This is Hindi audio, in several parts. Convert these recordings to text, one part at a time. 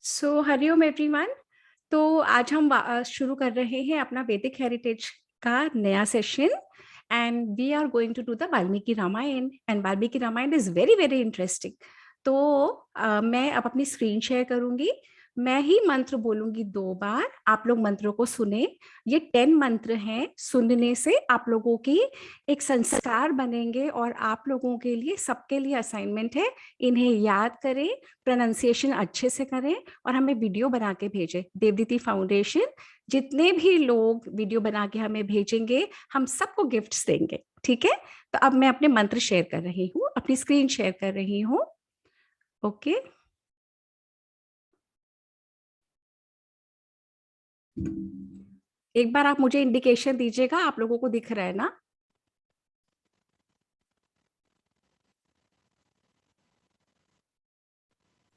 सो हरिओम एवरीवन। तो आज हम शुरू कर रहे हैं अपना वैदिक हेरिटेज का नया session and we are going to do the Valmiki Ramayana and Valmiki Ramayana is very very interesting. तो मैं अब अपनी स्क्रीन शेयर करूंगी। मैं ही मंत्र बोलूंगी 2 बार, आप लोग मंत्रों को सुने। ये 10 मंत्र हैं, सुनने से आप लोगों की एक संस्कार बनेंगे और आप लोगों के लिए सबके लिए असाइनमेंट है, इन्हें याद करें, प्रोनाउंसिएशन अच्छे से करें और हमें वीडियो बना के भेजें। देवदीति फाउंडेशन जितने भी लोग वीडियो बना के हमें भेजेंगे हम सबको गिफ्ट्स देंगे, ठीक है। तो अब मैं अपने मंत्र शेयर कर रही हूँ, अपनी स्क्रीन शेयर कर रही हूँ। ओके, एक बार आप मुझे इंडिकेशन दीजिएगा, आप लोगों को दिख रहा है ना?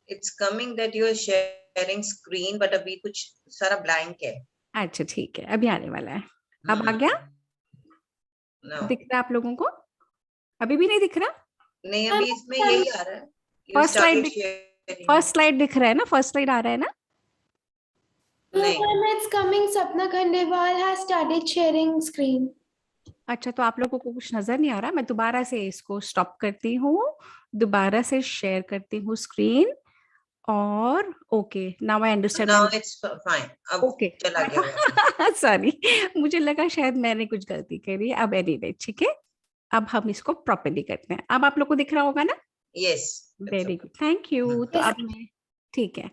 It's coming that you are sharing screen, but अभी कुछ सारा blank है। अच्छा ठीक है, अभी आने वाला है। अब आ गया? No. दिख रहा है आप लोगों को? अभी भी नहीं दिख रहा? नहीं, अभी इसमें यही आ रहा है। You first started slide, sharing. First slide दिख रहा है ना? फर्स्ट स्लाइड आ रहा है ना? नहीं। It's coming. Sapna Khandelwal has started sharing screen. अच्छा, तो आप लोगों को कुछ नजर नहीं आ रहा? मैं दोबारा से इसको स्टॉप करती हूँ, दोबारा से शेयर करती हूँ स्क्रीन और okay, now I understand. Now it's fine. अब ओके, चला गया। सॉरी, मुझे लगा शायद मैंने कुछ गलती करी। अब एनीवे ठीक है, अब हम इसको प्रॉपर्ली करते हैं। अब आप लोग को दिख रहा होगा ना? Yes. Very good, thank you. तो अब मैं, ठीक है,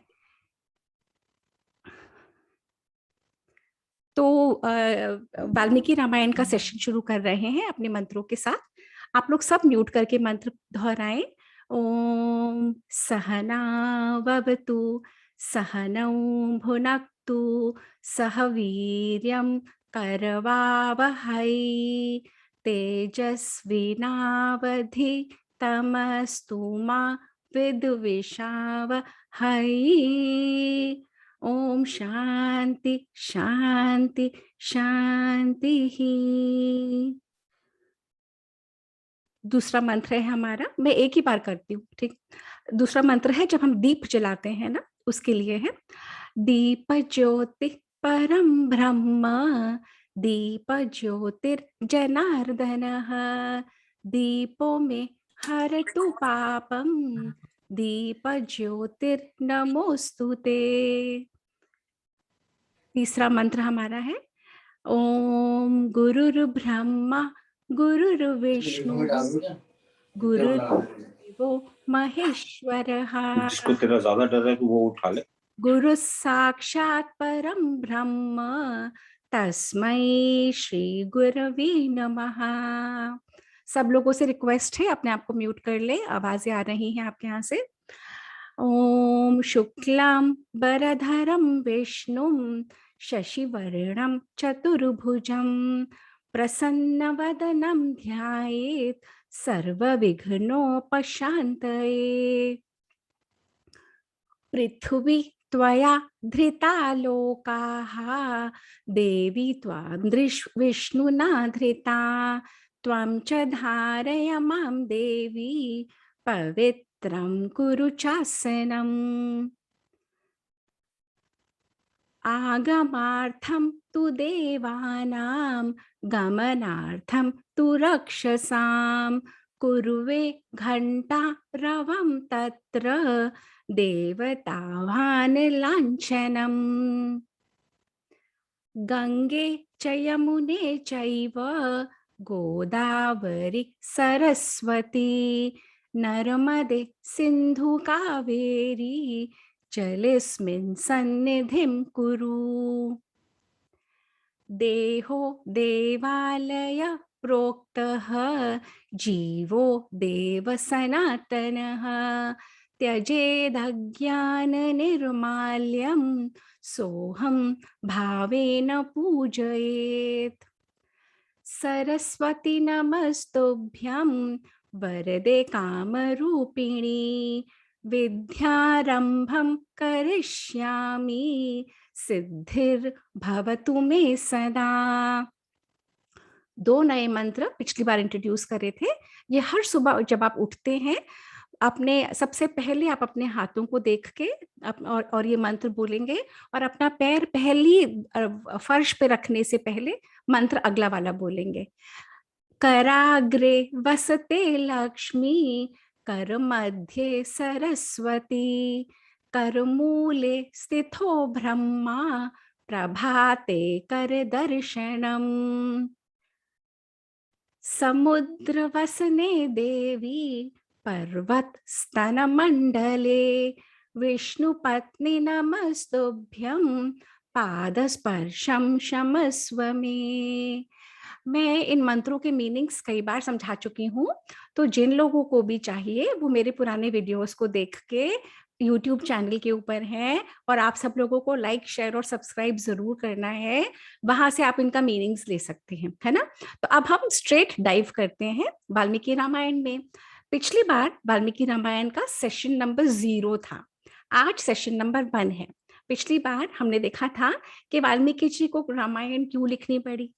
तो वाल्मीकि रामायण का सेशन शुरू कर रहे हैं अपने मंत्रों के साथ। आप लोग सब म्यूट करके मंत्र दोहराएं। ओम सहना ववतु सहनौ भुनक्तु सह वीर्यं करवावहै तेजस्विनावधितमस्तु मा विद्विषावहै। ओम शांति शांति शांति ही। दूसरा मंत्र है हमारा, मैं एक ही बार करती हूँ, ठीक। दूसरा मंत्र है जब हम दीप जलाते हैं ना, उसके लिए है। दीप ज्योति परम ब्रह्म दीप ज्योतिर्जनार्दन दीपो में हरतु पापम दीप ज्योतिर्नमोस्तुते। तीसरा मंत्र हमारा है ओम गुरुर्ब्रह्मा गुरुर्विष्णु गुरुर्देवो महेश्वरः जिसको तेरा ज्यादा डर है तो वो उठा ले। गुरु साक्षात परम ब्रह्म तस्मै श्री गुरवे नमः। सब लोगों से रिक्वेस्ट है अपने आप को म्यूट कर ले, आवाजें आ रही हैं आपके यहाँ से। ओम शुक्लां वरधरं विष्णुं शशिवर्णं चतुर्भुजं प्रसन्नवदनं ध्यायेत् सर्वविघ्नोपशान्तये। पृथ्वी त्वया धृता लोकाः देवी त्वां विष्णुना धृता त्वं च धारय मां देवी पवित्रं कुरु चासनम्। आगमार्थं तु देवानां गमनार्थं तु रक्षसां कुर्वे घण्टारवं तत्र देवतावान् लाञ्छनम्। गंगे च यमुने चैव गोदावरी सरस्वती नर्मदे सिन्धु कावेरी जलेऽस्मिन् सन्निधिं कुरु। देहो देवालय प्रोक्तः जीवो देव सनातनः त्यजेदज्ञान निर्माल्यं सोहं भावेन पूजयेत्। सरस्वती नमस्तुभ्यं वरदे कामरूपिणी विद्यारंभं करिष्यामि सिद्धिर्भवतु मे सदा। 2 नए मंत्र पिछली बार इंट्रोड्यूस करे थे। ये हर सुबह जब आप उठते हैं अपने सबसे पहले आप अपने हाथों को देख के और ये मंत्र बोलेंगे, और अपना पैर पहली फर्श पे रखने से पहले मंत्र अगला वाला बोलेंगे। कराग्रे वसते लक्ष्मी, कर मध्ये सरस्वती, करमूले स्थितो ब्रह्मा, प्रभाते कर दर्शनम। समुद्रवसने देवी, पर्वत स्तन मंडले, विष्णुपत्नी नमस्तुभ्यं, पादस्पर्शम क्षमस्व मे। मैं इन मंत्रों के मीनिंग्स कई बार समझा चुकी हूँ, तो जिन लोगों को भी चाहिए वो मेरे पुराने वीडियोस को देख के यूट्यूब चैनल के ऊपर है, और आप सब लोगों को लाइक शेयर और सब्सक्राइब जरूर करना है, वहां से आप इनका मीनिंग्स ले सकते हैं, है ना। तो अब हम स्ट्रेट डाइव करते हैं वाल्मीकि रामायण में। पिछली बार वाल्मीकि रामायण का सेशन नंबर 0 था, आज सेशन नंबर 1 है। पिछली बार हमने देखा था कि वाल्मीकि जी को रामायण क्यों लिखनी पड़ी,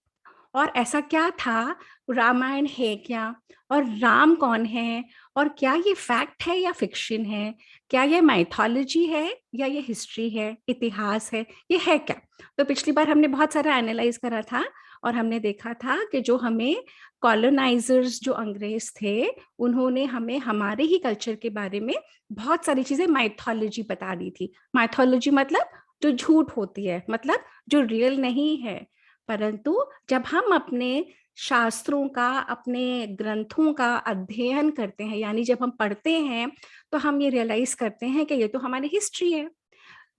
और ऐसा क्या था, रामायण है क्या, और राम कौन है, और क्या ये फैक्ट है या फिक्शन है, क्या ये माइथोलॉजी है या ये हिस्ट्री है, इतिहास है, ये है क्या। तो पिछली बार हमने बहुत सारा एनालाइज करा था, और हमने देखा था कि जो हमें कॉलोनाइजर्स, जो अंग्रेज थे, उन्होंने हमें हमारे ही कल्चर के बारे में बहुत सारी चीजें माइथोलॉजी बता दी थी। माइथोलॉजी मतलब जो झूठ होती है, मतलब जो रियल नहीं है। परंतु जब हम अपने शास्त्रों का, अपने ग्रंथों का अध्ययन करते हैं, यानी जब हम पढ़ते हैं, तो हम ये रियलाइज करते हैं कि ये तो हमारी हिस्ट्री है।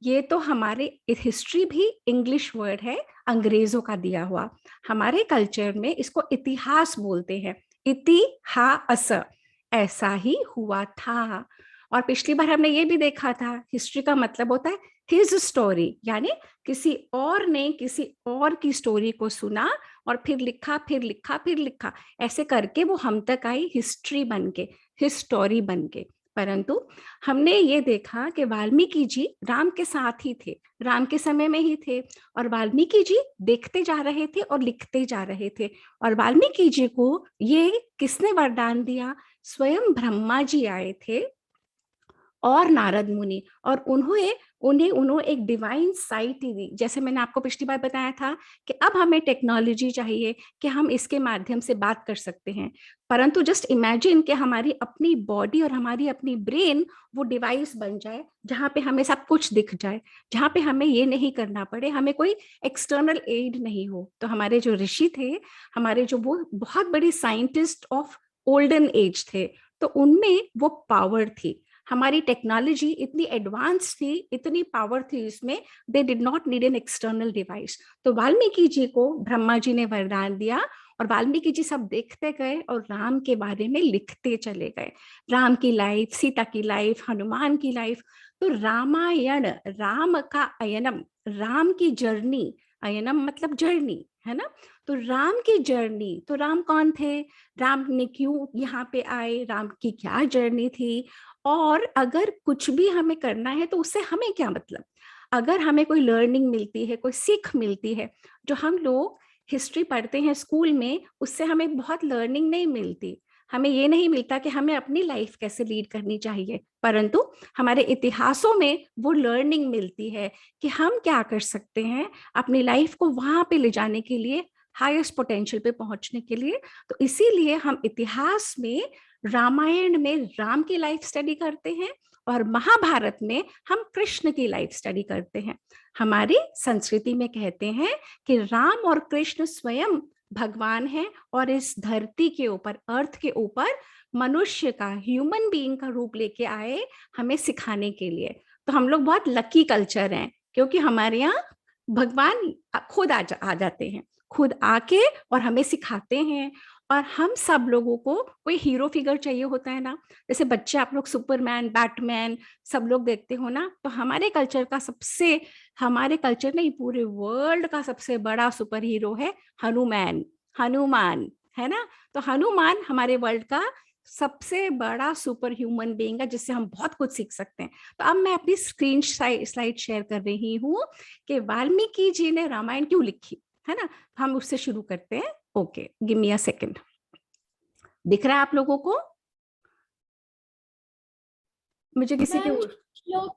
ये तो हमारे हिस्ट्री भी इंग्लिश वर्ड है, अंग्रेजों का दिया हुआ। हमारे कल्चर में इसको इतिहास बोलते हैं, इतिहास, ऐसा ही हुआ था। और पिछली बार हमने ये भी देखा था, हिस्ट्री का मतलब होता है हिज स्टोरी, यानी किसी और ने किसी और की स्टोरी को सुना और फिर लिखा, फिर लिखा, फिर लिखा, ऐसे करके वो हम तक आई हिस्ट्री बन के, हिस्टोरी बन के। परंतु हमने ये देखा कि वाल्मीकि जी राम के साथ ही थे, राम के समय में ही थे, और वाल्मीकि जी देखते जा रहे थे और लिखते जा रहे थे। और वाल्मीकि जी को ये किसने वरदान दिया, स्वयं ब्रह्मा जी आए थे और नारद मुनि, और उन्होंने उन्हें एक डिवाइन साइट ही दी। जैसे मैंने आपको पिछली बार बताया था कि अब हमें टेक्नोलॉजी चाहिए कि हम इसके माध्यम से बात कर सकते हैं, परंतु जस्ट इमेजिन कि हमारी अपनी बॉडी और हमारी अपनी ब्रेन वो डिवाइस बन जाए जहाँ पे हमें सब कुछ दिख जाए, जहाँ पे हमें ये नहीं करना पड़े, हमें कोई एक्सटर्नल एड नहीं हो। तो हमारे जो ऋषि थे, हमारे जो वो बहुत बड़ी साइंटिस्ट ऑफ ओल्डन एज थे, तो उनमें वो पावर थी। हमारी टेक्नोलॉजी इतनी एडवांस थी, इतनी पावर थी इसमें, they did not need an external device. तो वाल्मीकि जी को ब्रह्मा जी ने वरदान दिया, और वाल्मीकि जी सब देखते गए और राम के बारे में लिखते चले गए। राम की लाइफ, सीता की लाइफ, हनुमान की लाइफ। तो रामायण, राम का अयनम, राम की जर्नी, अयनम मतलब जर्नी, है ना। तो राम की जर्नी, तो राम कौन थे, राम ने क्यों यहाँ पे आए, राम की क्या जर्नी थी, और अगर कुछ भी हमें करना है तो उससे हमें क्या मतलब, अगर हमें कोई लर्निंग मिलती है, कोई सीख मिलती है। जो हम लोग हिस्ट्री पढ़ते हैं स्कूल में, उससे हमें बहुत लर्निंग नहीं मिलती, हमें ये नहीं मिलता कि हमें अपनी लाइफ कैसे लीड करनी चाहिए, परंतु हमारे इतिहासों में वो लर्निंग मिलती है कि हम क्या कर सकते हैं अपनी लाइफ को वहां पे ले जाने के लिए, हाईएस्ट पोटेंशियल पे पहुंचने के लिए। तो इसीलिए हम इतिहास में, रामायण में राम की लाइफ स्टडी करते हैं, और महाभारत में हम कृष्ण की लाइफ स्टडी करते हैं। हमारी संस्कृति में कहते हैं कि राम और कृष्ण स्वयं भगवान है, और इस धरती के ऊपर, अर्थ के ऊपर मनुष्य का, ह्यूमन बीइंग का रूप लेके आए हमें सिखाने के लिए। तो हम लोग बहुत लकी कल्चर हैं, क्योंकि हमारे यहाँ भगवान खुद आ जाते हैं, खुद आके और हमें सिखाते हैं। और हम सब लोगों को कोई हीरो फिगर चाहिए होता है ना, जैसे बच्चे आप लोग सुपरमैन, बैटमैन सब लोग देखते हो ना, तो हमारे कल्चर का सबसे, हमारे कल्चर नहीं पूरे वर्ल्ड का सबसे बड़ा सुपर हीरो है हनुमान। हनुमान, है ना। तो हनुमान हमारे वर्ल्ड का सबसे बड़ा सुपर ह्यूमन बीइंग है, जिससे हम बहुत कुछ सीख सकते हैं। तो अब मैं अपनी स्क्रीन स्लाइड शेयर कर रही हूँ कि वाल्मीकि जी ने रामायण क्यों लिखी, है ना। हम उससे शुरू करते हैं। Okay, give me a second. दिख रहा है आप लोगों को? मुझे किसी के मैम श्लोक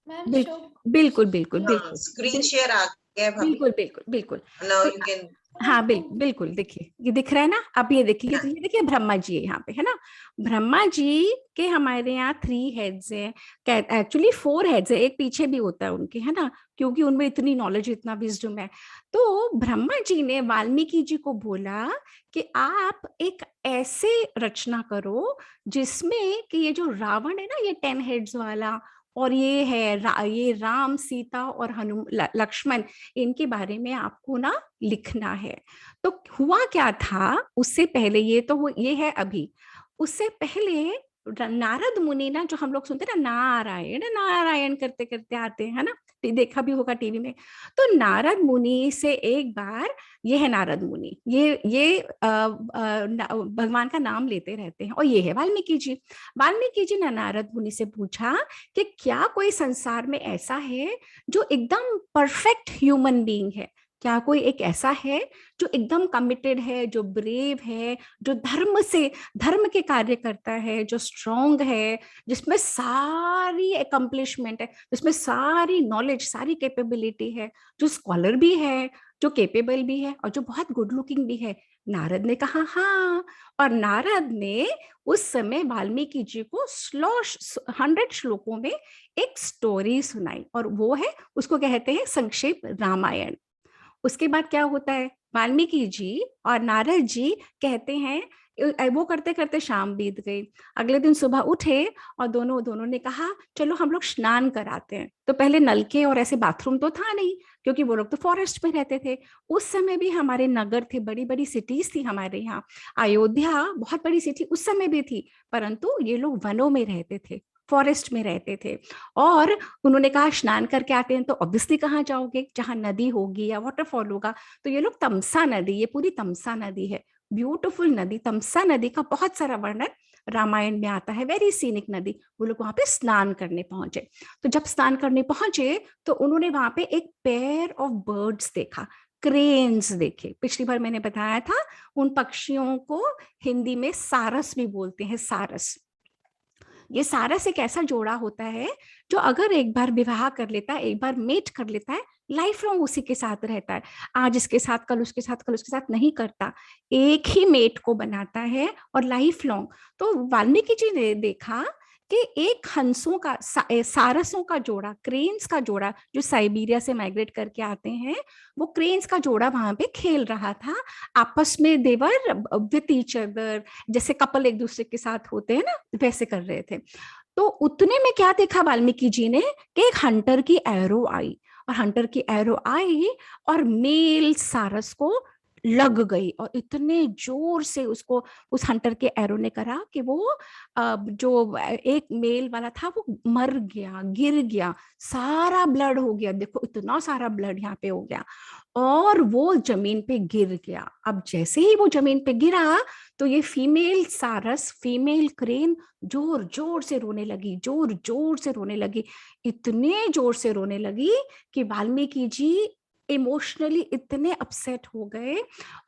मैम बिल, श्लोक बिल्कुल बिल्कुल बिल्कुल स्क्रीन शेयर आ गया है भाभी. बिल्कुल बिल्कुल बिल्कुल Now तो you can. हाँ बिल्कुल देखिए, ये दिख रहा है ना, अब ये देखिए, हाँ. ये देखिए ब्रह्मा जी है यहाँ पे, है ना. ब्रह्मा जी के हमारे यहाँ 3 हेड्स हैं, एक्चुअली 4 हेड्स है, एक पीछे भी होता है उनके, है ना, क्योंकि उनमें इतनी नॉलेज, इतना विजडम है. तो ब्रह्मा जी ने वाल्मीकि जी को बोला कि आप एक ऐसे रचना करो जिसमें कि ये जो रावण है ना, ये 10 हेड्स वाला, और ये है ये राम, सीता और लक्ष्मण, इनके बारे में आपको ना लिखना है. तो हुआ क्या था उससे पहले, ये है अभी, उससे पहले नारद मुनि ना, जो हम लोग सुनते हैं ना, नारायण नारायण करते करते आते हैं, है ना, देखा भी होगा टीवी में. तो नारद मुनि से एक बार, ये है नारद मुनि, ये भगवान का नाम लेते रहते हैं, और ये है वाल्मीकि जी. वाल्मीकि जी ने नारद मुनि से पूछा कि क्या कोई संसार में ऐसा है जो एकदम परफेक्ट ह्यूमन बीइंग है, क्या कोई एक ऐसा है जो एकदम कमिटेड है, जो ब्रेव है, जो धर्म के कार्य करता है, जो स्ट्रांग है, जिसमें सारी अकम्प्लिशमेंट है, जिसमें सारी नॉलेज, सारी कैपेबिलिटी है, जो स्कॉलर भी है, जो कैपेबल भी है, और जो बहुत गुड लुकिंग भी है. नारद ने कहा हाँ. और नारद ने उस समय वाल्मीकि जी को 100 श्लोकों में एक स्टोरी सुनाई, और वो है, उसको कहते हैं संक्षेप रामायण. उसके बाद क्या होता है, वाल्मीकि जी और नारद जी कहते हैं, वो करते करते शाम बीत गई. अगले दिन सुबह उठे और दोनों ने कहा चलो हम लोग स्नान कराते हैं. तो पहले नलके और ऐसे बाथरूम तो था नहीं, क्योंकि वो लोग तो फॉरेस्ट में रहते थे. उस समय भी हमारे नगर थे, बड़ी बड़ी सिटीज थी हमारे यहाँ. अयोध्या बहुत बड़ी सिटी उस समय भी थी, परंतु ये लोग वनों में रहते थे, फॉरेस्ट में रहते थे. और उन्होंने कहा स्नान करके आते हैं, तो ऑब्वियसली कहाँ जाओगे, जहाँ नदी होगी या वाटरफॉल होगा. तो ये लोग तमसा नदी, ये पूरी तमसा नदी है, ब्यूटीफुल नदी, तमसा नदी का बहुत सारा वर्णन रामायण में आता है, वेरी सीनिक नदी. वो लोग वहां पे स्नान करने पहुंचे. तो जब स्नान करने पहुंचे तो उन्होंने वहां पे एक पेयर ऑफ बर्ड्स देखा, क्रेन्स देखे. पिछली बार मैंने बताया था, उन पक्षियों को हिंदी में सारस भी बोलते हैं, सारस. ये सारस एक ऐसा जोड़ा होता है जो अगर एक बार विवाह कर लेता है, एक बार मेट कर लेता है, लाइफ लॉन्ग उसी के साथ रहता है. आज इसके साथ, कल उसके साथ, कल उसके साथ नहीं करता, एक ही मेट को बनाता है और लाइफ लॉन्ग. तो वाल्मीकि जी ने देखा कि एक हंसों का, सारसों का जोड़ा, क्रेन्स का जोड़ा, जो साइबेरिया से माइग्रेट करके आते हैं, वो क्रेन्स का जोड़ा वहां पे खेल रहा था आपस में. देवर विथ ईच अदर, जैसे कपल एक दूसरे के साथ होते हैं ना, वैसे कर रहे थे. तो उतने में क्या देखा वाल्मीकि जी ने कि एक हंटर की एरो आई, और हंटर की एरो आई और मेल सारस को लग गई, और इतने जोर से उसको, उस हंटर के एरो ने करा कि वो जो एक मेल वाला था वो मर गया, गिर गया, सारा ब्लड हो गया. देखो इतना सारा ब्लड यहाँ पे हो गया, और वो जमीन पे गिर गया. अब जैसे ही वो जमीन पे गिरा तो ये फीमेल सारस, फीमेल क्रेन जोर जोर से रोने लगी, जोर जोर से रोने लगी, इतने जोर से रोने लगी कि वाल्मीकि जी इमोशनली इतने अपसेट हो गए.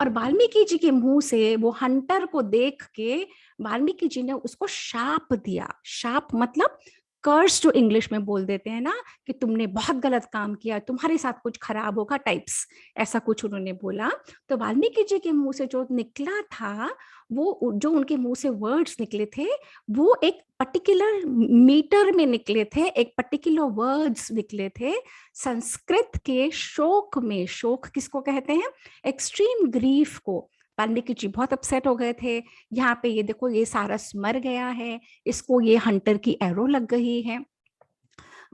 और वाल्मीकि जी के मुंह से वो हंटर को देख के वाल्मीकि जी ने उसको शाप दिया. शाप मतलब कर्स, जो इंग्लिश में बोल देते हैं ना, कि तुमने बहुत गलत काम किया, तुम्हारे साथ कुछ खराब होगा टाइप्स, ऐसा कुछ उन्होंने बोला. तो वाल्मीकि जी के मुंह से जो निकला था, वो जो उनके मुंह से वर्ड्स निकले थे, वो एक पर्टिकुलर मीटर में निकले थे, एक पर्टिकुलर वर्ड्स निकले थे संस्कृत के शोक में. शोक किसको कहते हैं, एक्सट्रीम ग्रीफ को. वाल्मीकि जी बहुत अपसेट हो गए थे. यहाँ पे ये देखो, ये सारस मर गया है, इसको ये हंटर की एरो लग गई है.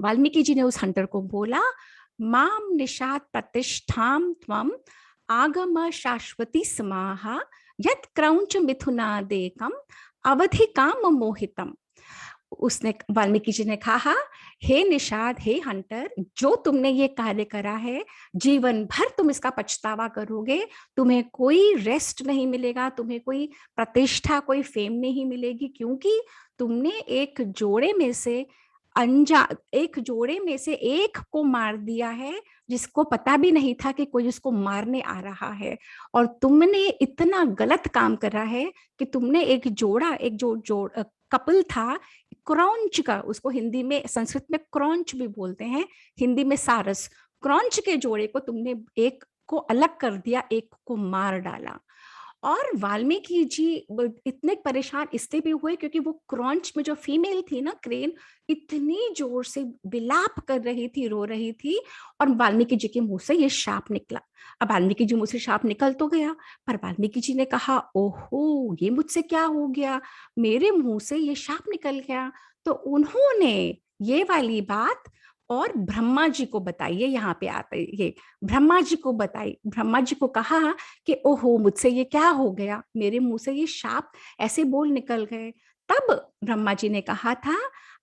वाल्मीकि जी ने उस हंटर को बोला, माम निशात प्रतिष्ठाम त्वम आगम शाश्वती समाहा यत क्रौंच मिथुनादेकम अवधि काम मोहितम. उसने, वाल्मीकि जी ने कहा, हे निषाद, हे हंटर, जो तुमने ये कार्य करा है, जीवन भर तुम इसका पछतावा करोगे. तुम्हें कोई रेस्ट नहीं मिलेगा, तुम्हें कोई प्रतिष्ठा, कोई फेम नहीं मिलेगी, क्योंकि तुमने एक जोड़े में से एक को मार दिया है, जिसको पता भी नहीं था कि कोई उसको मारने आ रहा है. और तुमने इतना गलत काम करा है कि तुमने एक जोड़ा, एक जो कपल था, क्रौंच का, उसको हिंदी में, संस्कृत में क्रौंच भी बोलते हैं, हिंदी में सारस, क्रौंच के जोड़े को तुमने एक को अलग कर दिया, एक को मार डाला। और वाल्मीकि जी इतने परेशान इसलिए भी हुए क्योंकि वो क्रॉन्च में जो फीमेल थी ना, क्रेन, इतनी जोर से विलाप कर रही थी, रो रही थी, और वाल्मीकि जी के मुंह से ये शाप निकला। अब वाल्मीकि जी मुंह से शाप निकल तो गया, पर वाल्मीकि जी ने कहा, ओहो, ये मुझसे क्या हो गया, मेरे मुंह से ये शाप निकल गया। तो उन्होंने ये वाली बात और ब्रह्मा जी को बताई, ये यहाँ पे आते, ये ब्रह्मा जी को बताई, ब्रह्मा जी को कहा कि ओहो, मुझसे ये क्या हो गया, मेरे मुंह से ये शाप ऐसे बोल निकल गए। तब ब्रह्मा जी ने कहा था,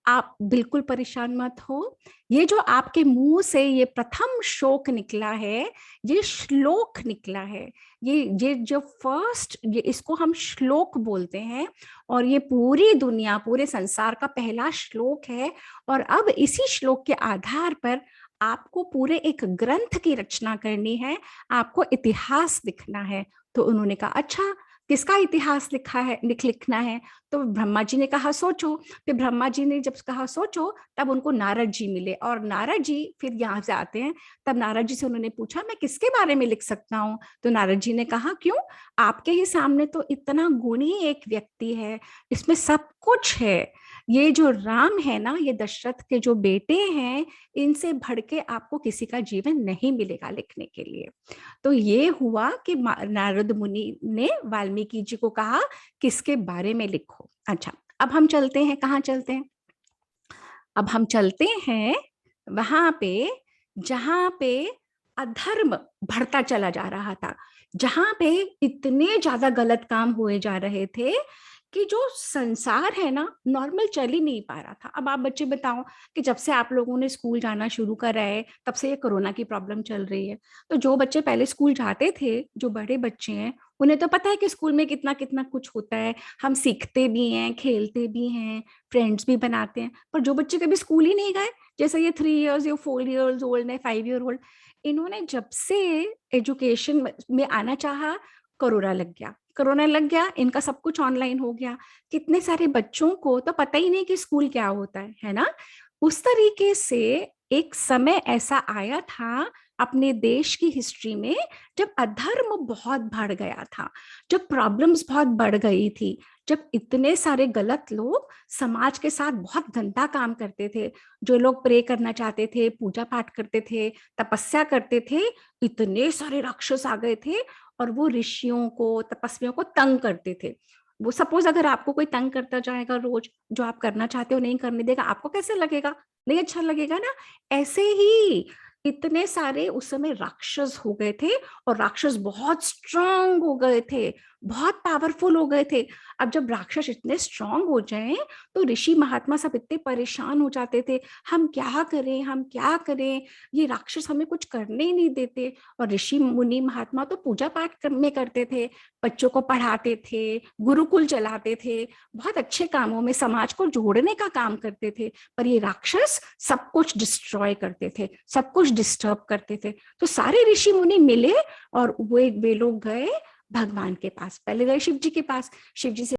आप बिल्कुल परेशान मत हो, ये जो आपके मुंह से ये प्रथम शोक निकला है, ये श्लोक निकला है, ये जो फर्स्ट, ये इसको हम श्लोक बोलते हैं, और ये पूरी दुनिया, पूरे संसार का पहला श्लोक है। और अब इसी श्लोक के आधार पर आपको पूरे एक ग्रंथ की रचना करनी है, आपको इतिहास लिखना है। तो उन्होंने कहा, अच्छा, किसका इतिहास लिखना है? तो ब्रह्मा जी ने कहा, सोचो। फिर ब्रह्मा जी ने जब कहा सोचो, तब उनको नारद जी मिले, और नारद जी फिर यहाँ से आते हैं। तब नारद जी से उन्होंने पूछा, मैं किसके बारे में लिख सकता हूँ? तो नारद जी ने कहा, क्यों, आपके ही सामने तो इतना गुणी एक व्यक्ति है, इसमें सब कुछ है, ये जो राम है ना, ये दशरथ के जो बेटे हैं, इनसे बढ़ के आपको किसी का जीवन नहीं मिलेगा लिखने के लिए। तो ये हुआ कि नारद मुनि ने वाल्मीकि जी को कहा, किसके बारे में लिखो। अच्छा, अब हम चलते हैं, कहाँ चलते हैं? अब हम चलते हैं वहां पे जहां पे अधर्म बढ़ता चला जा रहा था, जहां पे इतने ज्यादा गलत काम हुए जा रहे थे कि जो संसार है ना, नॉर्मल चल ही नहीं पा रहा था। अब आप बच्चे बताओ कि जब से आप लोगों ने स्कूल जाना शुरू करा है, तब से ये कोरोना की प्रॉब्लम चल रही है। तो जो बच्चे पहले स्कूल जाते थे, जो बड़े बच्चे हैं, उन्हें तो पता है कि स्कूल में कितना कितना कुछ होता है, हम सीखते भी हैं, खेलते भी हैं, फ्रेंड्स भी बनाते हैं। पर जो बच्चे कभी स्कूल ही नहीं गए, जैसे ये 3 years या 4 years ओल्ड है, 5 year ओल्ड, इन्होंने जब से एजुकेशन में आना चाहा, कोरोना लग गया, इनका सब कुछ ऑनलाइन हो गया। कितने सारे बच्चों को तो पता ही नहीं कि स्कूल क्या होता है ना। उस तरीके से एक समय ऐसा आया था अपने देश की हिस्ट्री में, जब अधर्म बहुत बढ़ गया था, जब प्रॉब्लम्स बहुत बढ़ गई थी, जब इतने सारे गलत लोग समाज के साथ बहुत गंदा काम करते थे। जो लोग प्रे करना चाहते थे, पूजा पाठ करते थे, तपस्या करते थे, इतने सारे राक्षस आ गए थे, और वो ऋषियों को, तपस्वियों को तंग करते थे। वो सपोज अगर आपको कोई तंग करता जाएगा रोज, जो आप करना चाहते हो नहीं करने देगा, आपको कैसे लगेगा? नहीं अच्छा लगेगा ना। ऐसे ही इतने सारे उस समय राक्षस हो गए थे, और राक्षस बहुत स्ट्रांग हो गए थे, बहुत पावरफुल हो गए थे। अब जब राक्षस इतने स्ट्रांग हो जाएं, तो ऋषि महात्मा सब इतने परेशान हो जाते थे, हम क्या करें, हम क्या करें, ये राक्षस हमें कुछ करने ही नहीं देते। और ऋषि मुनि महात्मा तो पूजा पाठ में करते थे, बच्चों को पढ़ाते थे, गुरुकुल चलाते थे, बहुत अच्छे कामों में समाज को जोड़ने का काम करते थे। पर ये राक्षस सब कुछ डिस्ट्रॉय करते थे, सब कुछ डिस्टर्ब करते थे। तो सारे ऋषि मुनि मिले, और वे लोग गए भगवान के पास। पहले गए शिव जी के पास, शिव जी से